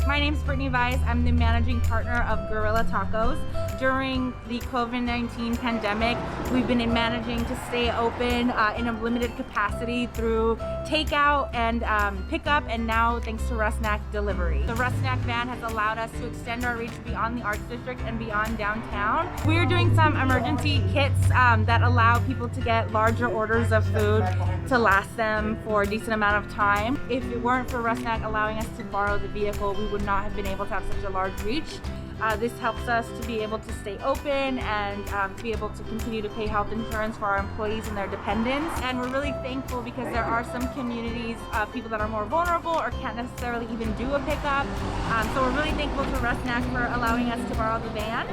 My name's Brittany Weiss. I'm the managing partner of Guerrilla Tacos. During the COVID-19 pandemic, we've been managing to stay open in a limited capacity through takeout and pickup, and now thanks to Rusnack delivery. The Rusnack van has allowed us to extend our reach beyond the Arts District and beyond downtown. We're doing some emergency kits that allow people to get larger orders of food to last them for a decent amount of time. If it weren't for Rusnack allowing us to borrow the vehicle, we would not have been able to have such a large reach. This helps us to be able to stay open and to be able to continue to pay health insurance for our employees and their dependents. And we're really thankful because there are some communities, people that are more vulnerable or can't necessarily even do a pickup. So we're really thankful to Rusnack for allowing us to borrow the van.